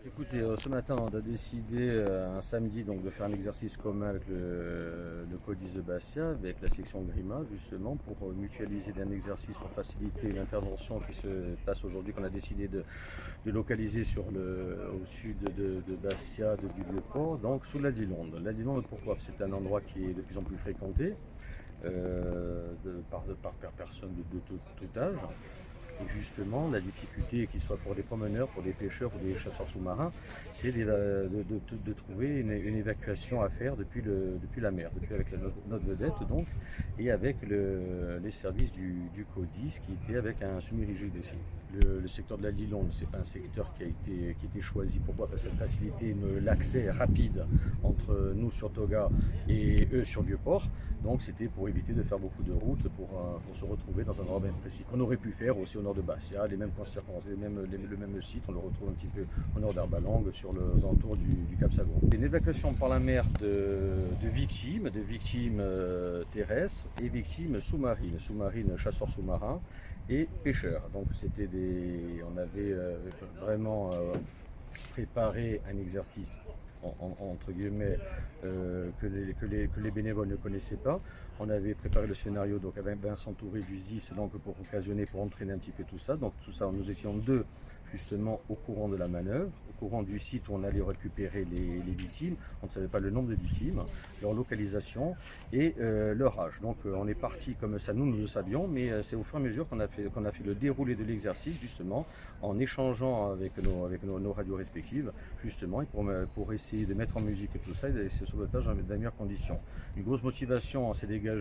Écoutez, ce matin on a décidé un samedi donc de faire un exercice commun avec le CODIS de Bastia, avec la section Grima justement pour mutualiser un exercice pour faciliter une intervention qui se passe aujourd'hui, qu'on a décidé de localiser au sud de Bastia, du Vieux-Port, donc sous la Dilonde. La Dilonde, pourquoi? C'est un endroit qui est de plus en plus fréquenté par personnes de tout âge. Et justement, la difficulté, qu'il soit pour des promeneurs, pour des pêcheurs ou des chasseurs sous-marins, c'est de trouver une évacuation à faire depuis la mer, depuis avec notre vedette donc, et avec les services du CODIS qui était avec un semi-rigide aussi. Le secteur de la Lilonde, c'est pas un secteur qui a été choisi. Pourquoi? Parce que ça facilitait l'accès rapide entre nous sur Toga et eux sur Vieux-Port. Donc c'était pour éviter de faire beaucoup de routes pour se retrouver dans un endroit bien précis. Qu'on aurait pu faire aussi au nord de Bastia, les mêmes conséquences, le même site, on le retrouve un petit peu au nord d'Arbalangue, sur les entours du Cap Sagron. Une évacuation par la mer de victimes terrestres et victimes sous-marines, chasseurs sous-marins et pêcheurs. Donc on avait vraiment préparé un exercice entre guillemets que les bénévoles ne connaissaient pas. On avait préparé le scénario donc avec Vincent Touré du ZIS donc pour entraîner un petit peu tout ça. Donc tout ça, nous étions deux justement au courant de la manœuvre, au courant du site où on allait récupérer les victimes. On ne savait pas le nombre de victimes, leur localisation et leur âge. Donc on est parti comme ça, nous le savions, mais c'est au fur et à mesure qu'on a fait le déroulé de l'exercice justement en échangeant avec nos radios respectives justement et pour essayer de mettre en musique et tout ça et ces sauvetages dans les meilleures conditions. Une grosse motivation s'est dégagée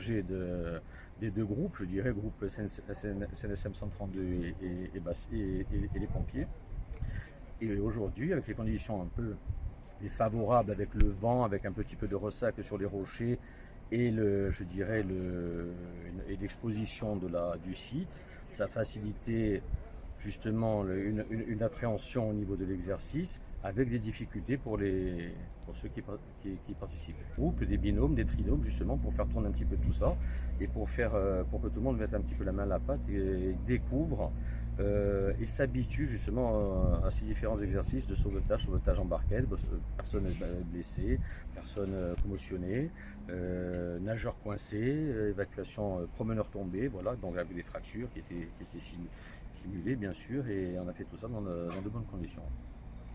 des deux groupes, je dirais, groupe CNSM 132 et les pompiers. Et aujourd'hui, avec les conditions un peu défavorables, avec le vent, avec un petit peu de ressac sur les rochers et je dirais l'exposition du site, ça a facilité justement une appréhension au niveau de l'exercice avec des difficultés pour ceux qui participent. Groupes, des binômes, des trinômes justement pour faire tourner un petit peu tout ça et pour que tout le monde mette un petit peu la main à la pâte et découvre et s'habitue justement à ces différents exercices de sauvetage en barquette, personnes blessées, personnes commotionnées, nageurs coincés, évacuation promeneurs tombés, voilà, donc avec des fractures qui étaient simulées bien sûr, et on a fait tout ça dans de bonnes conditions.